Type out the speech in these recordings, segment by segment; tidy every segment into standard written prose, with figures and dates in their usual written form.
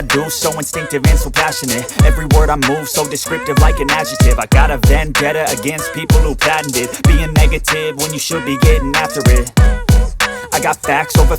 I do, so instinctive and so passionate. Every word I move, so descriptive like an adjective. I got a vendetta against people who patented being negative when you should be getting after it. I got facts over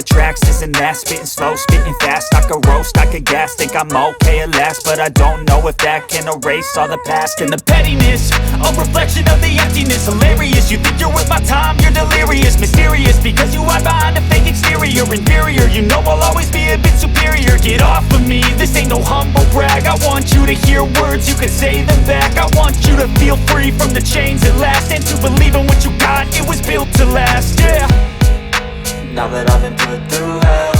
tracks, this and that. Spitting slow, spitting fast, I could roast, I could gas. Think I'm okay at last, but I don't know if that can erase all the past. And the pettiness, a reflection of the emptiness. Hilarious, you think you're worth my time, you're delirious. Mysterious, because you hide behind a fake exterior. Inferior, you know I'll always be a bit superior. Get off of me, this ain't no humble brag. I want you to hear words, you can say them back. I want you to feel free from the chains at last, and to believe in what you got, it was built to last, yeah. Now that I've been put through hell,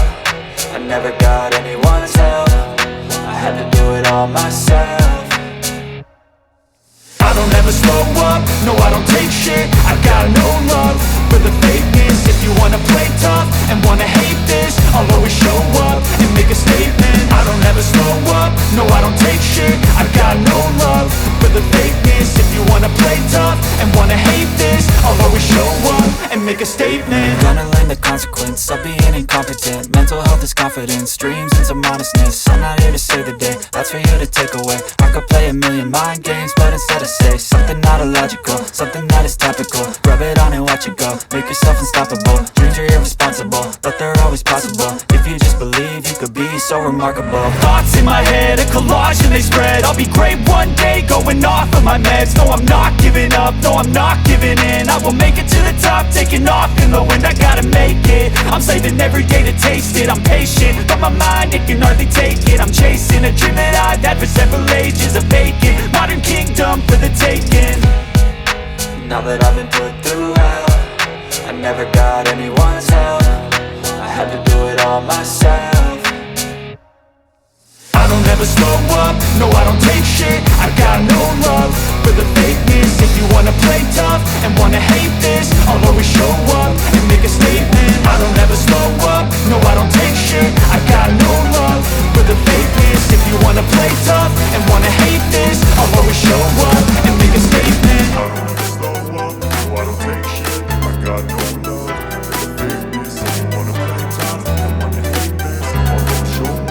I never got anyone's help. I had to do it all myself. I don't ever slow up, no I don't take shit. I got no love for the fakeness. If you wanna play tough and wanna hate this, I'll always show up and make a statement. I don't ever slow up, no I don't take shit. I got no love for the fakeness. If you wanna play tough and wanna hate this, I'll always show up and make a statement. Gonna learn the consequence of being incompetent. Mental health is confidence, dreams and some honestness. I'm not here to save the day, that's for you to take away. I could play a million mind games, but instead I say something not illogical, something that is topical. Rub it on and watch it go, make yourself unstoppable. Dreams are irresponsible, but they're always possible. If you just believe, you could be so remarkable. Thoughts in my head, a collage and they spread. I'll be great one day, going off of my meds. No, I'm not giving up, no, I'm not giving in. I will make it to the top, taking off in the wind. I gotta make it, I'm saving every day to taste it. I'm patient, but my mind, it can hardly take it. I'm chasing a dream that I've had for several ages. A vacant, modern kingdom for the taking. Now that I've been put through hell, I never got anyone's help. I had to do it all myself. I don't ever slow up, no I don't take shit. I got no love for the fakeness. If you wanna play tough and wanna hate this, I'll always show up and make a statement. I don't ever slow up, no I don't take shit. I got no love for the fakeness. If you wanna play tough and wanna hate this, I'll always show up and make a statement. I don't ever slow up, no I don't take shit. I got no love for the fakeness. If you wanna play tough and wanna hate this, I'll always show up.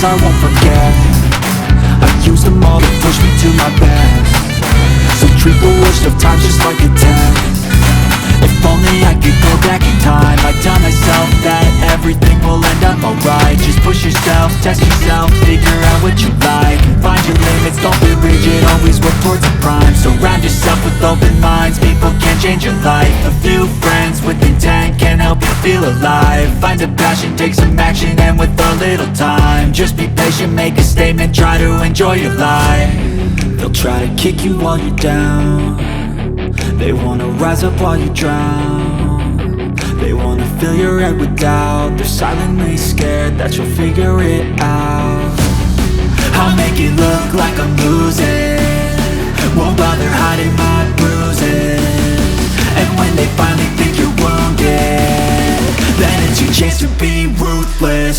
scars I won't forget. I used them all to push me to my best. So treat the worst of times just like a test. If only I could go back in time, I'd tell myself that everything will end up alright. Just push yourself, test yourself, figure out what you like, and find your limits, don't be rigid, always work towards a prime. Surround yourself with open minds, people can change your life. A few friends with intent can help you feel alive. Find a passion, take some action, and with a little time, just be patient, make a statement, try to enjoy your life. They'll try to kick you while you're down, they wanna rise up while you drown. They wanna fill your head with doubt. They're silently scared that you'll figure it out. I'll make it look like I'm losing, won't bother hiding my bruises. And when they finally think you're wounded, then it's your chance to be ruthless.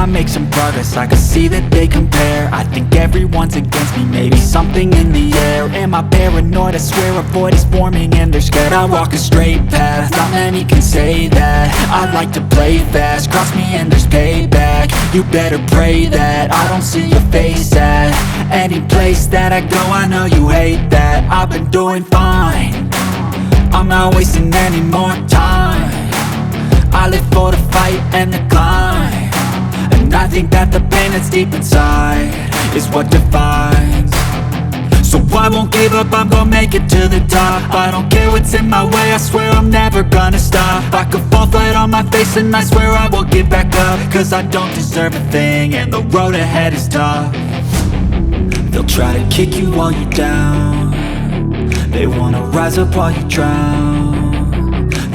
Make some progress, I can see that they compare. I think everyone's against me, maybe something in the air. Am I paranoid? I swear a void is forming and they're scared. I walk a straight path, not many can say that. I like to play fast, cross me and there's payback. You better pray that I don't see your face at any place that I go. I know you hate that. I've been doing fine, I'm not wasting any more time. I live for the fight and the climb, and I think that the pain that's deep inside is what defines. So I won't give up, I'm gonna make it to the top. I don't care what's in my way, I swear I'm never gonna stop. I could fall flat on my face and I swear I won't give back up, cause I don't deserve a thing and the road ahead is tough. They'll try to kick you while you're down, they wanna rise up while you drown.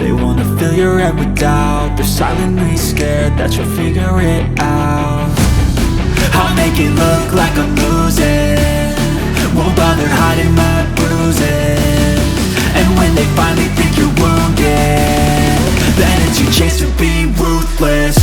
They wanna fill your head with doubt. They're silently scared that you'll figure it out. I'll make it look like I'm losing, won't bother hiding my bruises. And when they finally think you're wounded, then it's your chance to be ruthless.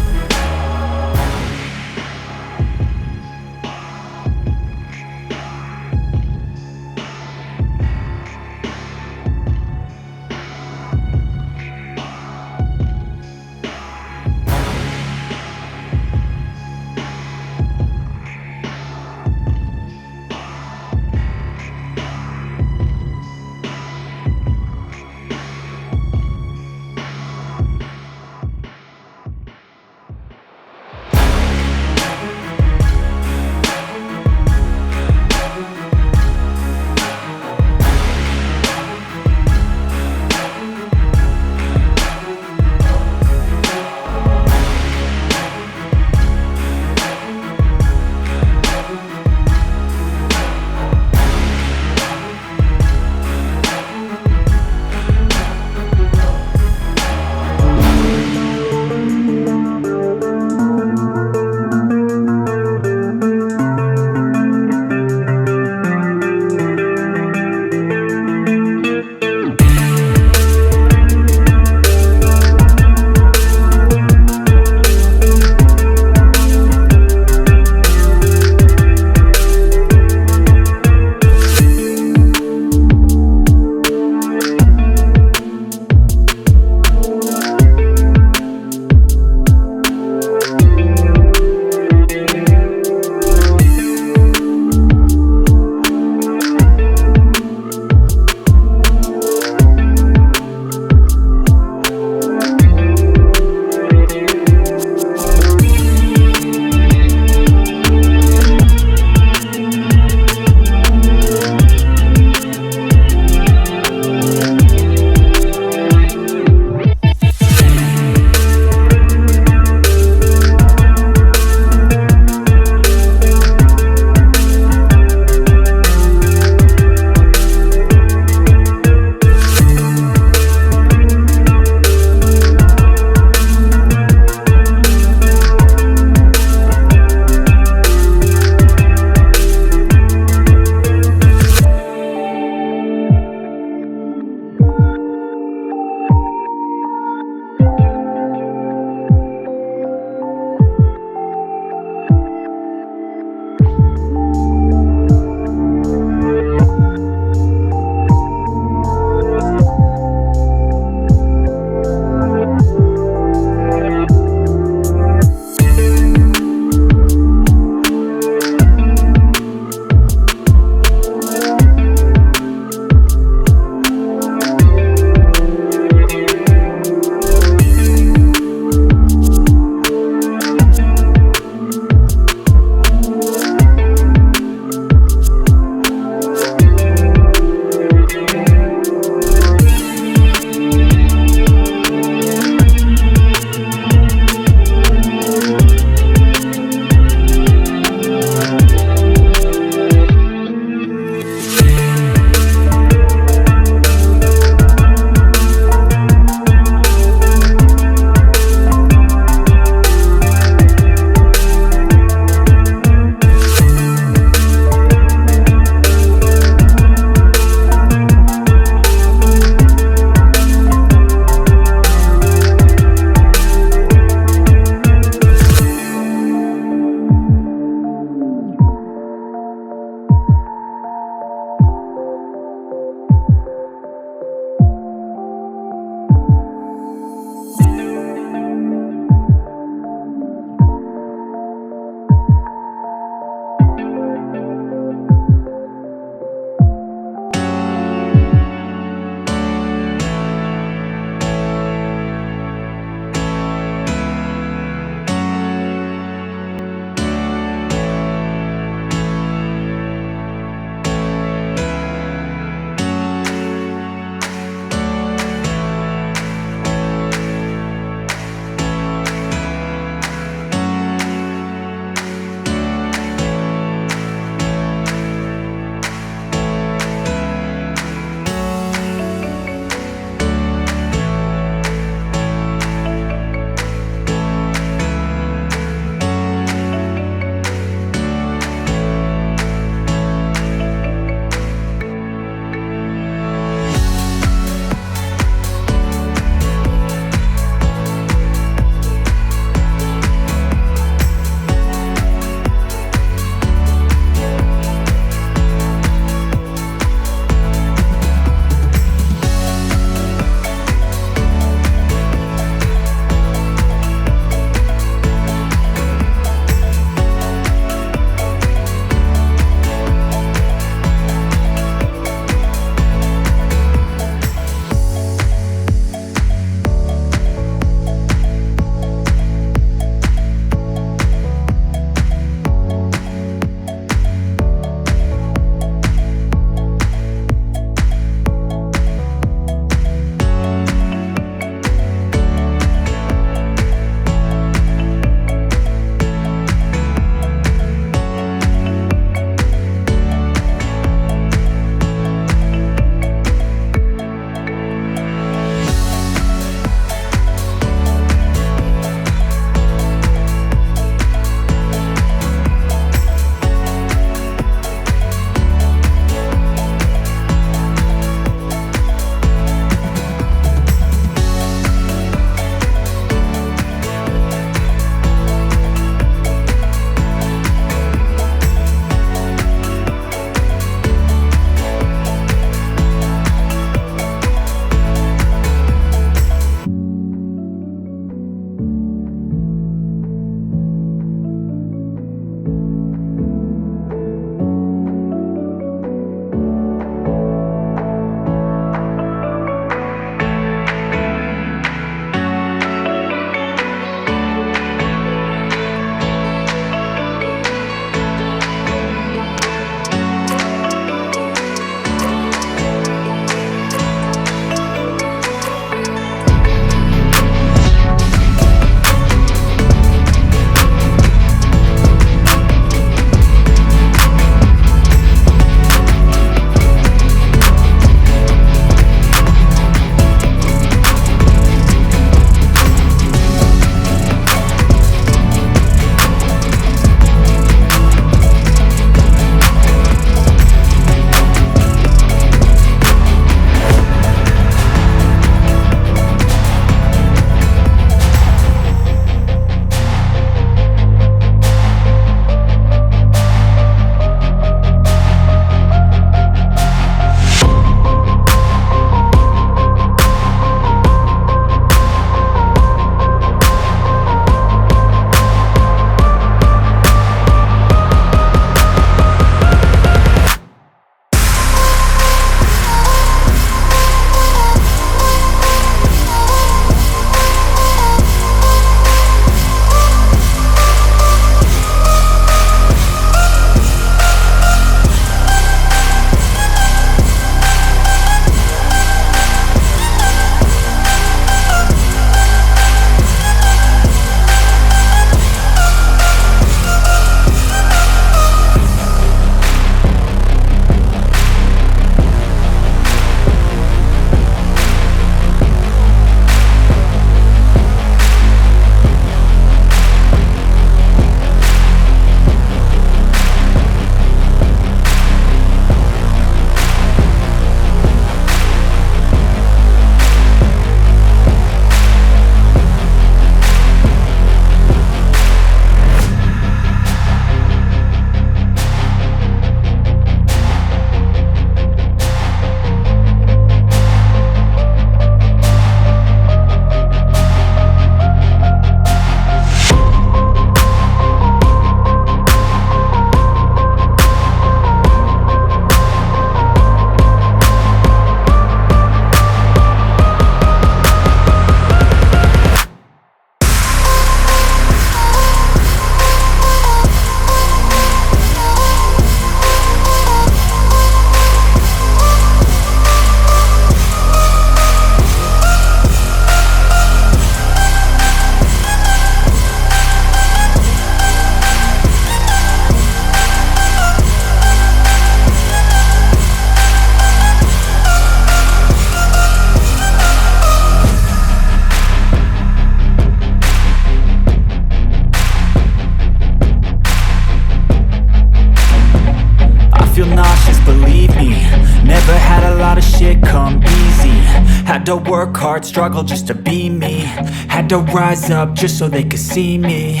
had a lot of shit come easy. Had to work hard, struggle just to be me. Had to rise up just so they could see me.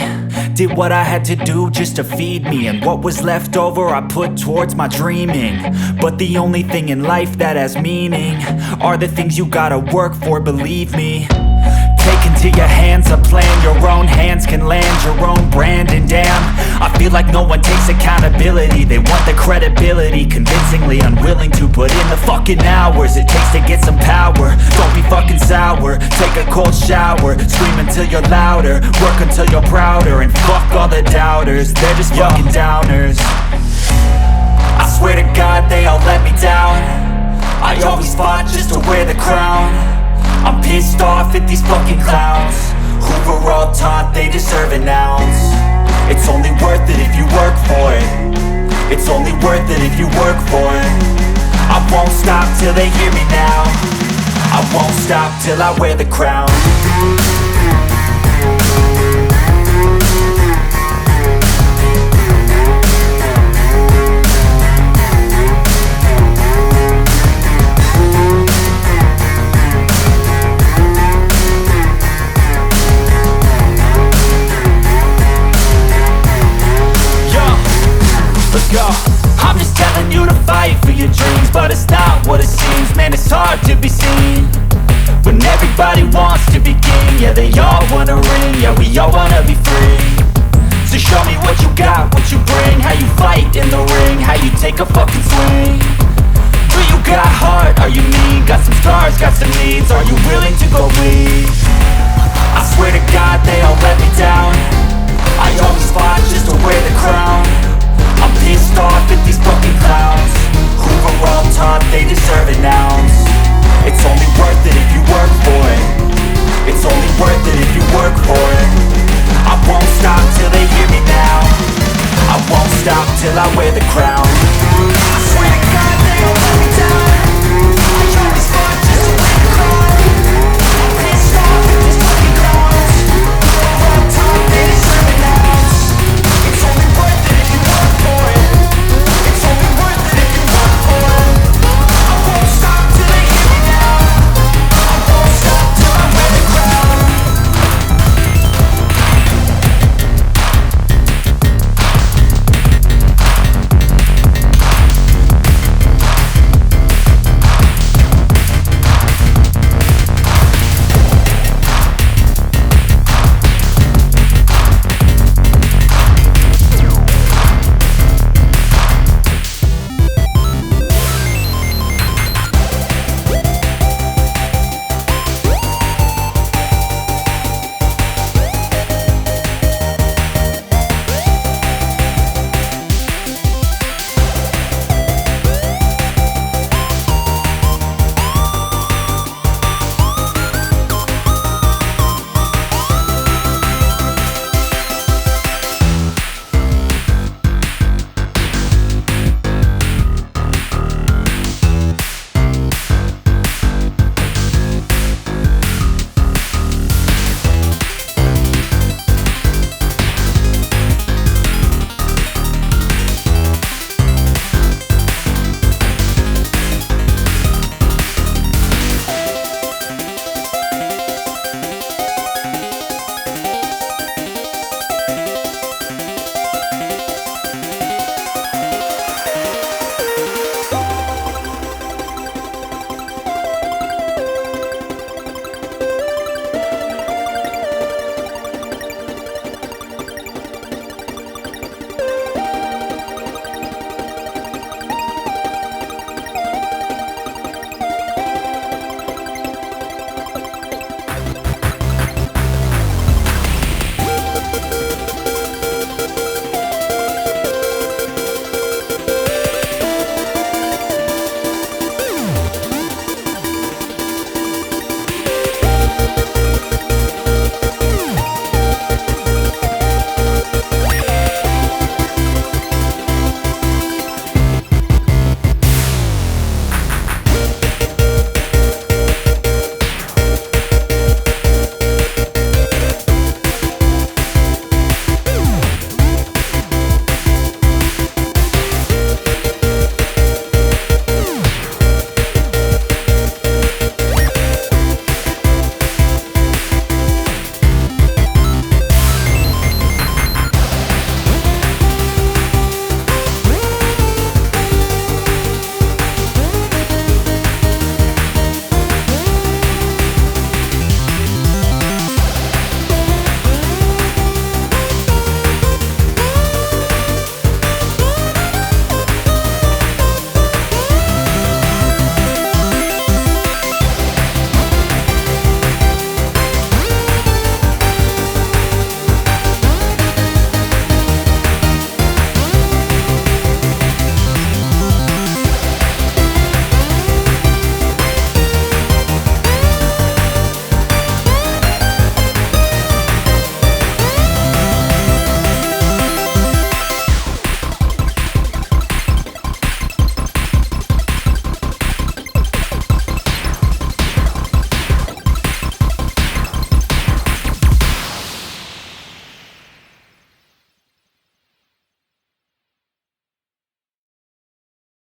Did what I had to do just to feed me, and what was left over I put towards my dreaming. But the only thing in life that has meaning are the things you gotta work for, believe me. Take into your hands a plan, your own hands can land your own brand. And damn, I feel like no one takes accountability. They want the credibility, convincingly unwilling to put in the fucking hours it takes to get some power. Don't be fucking sour, take a cold shower, scream until you're louder, work until you're prouder. And fuck all the doubters, they're just fucking downers. I swear to God they all let me down. I always fought just to wear the crown. I'm pissed off at these fucking clowns who were all taught they deserve an ounce. It's only worth it if you work for it. It's only worth it if you work for it. I won't stop till they hear me now. I won't stop till I wear the crown. I'm just telling you to fight for your dreams, but it's not what it seems. Man, it's hard to be seen when everybody wants to be king. Yeah, they all wanna ring, yeah, we all wanna be free. So show me what you got, what you bring, how you fight in the ring, how you take a fucking swing. Do you got heart, are you mean? Got some scars, got some needs, are you willing to go bleed? I swear to God they all let me down. I always fought just to wear the crown. I'm pissed off at these fucking clowns who were all taught they deserve an ounce. It's only worth it if you work for it. It's only worth it if you work for it. I won't stop till they hear me now. I won't stop till I wear the crown.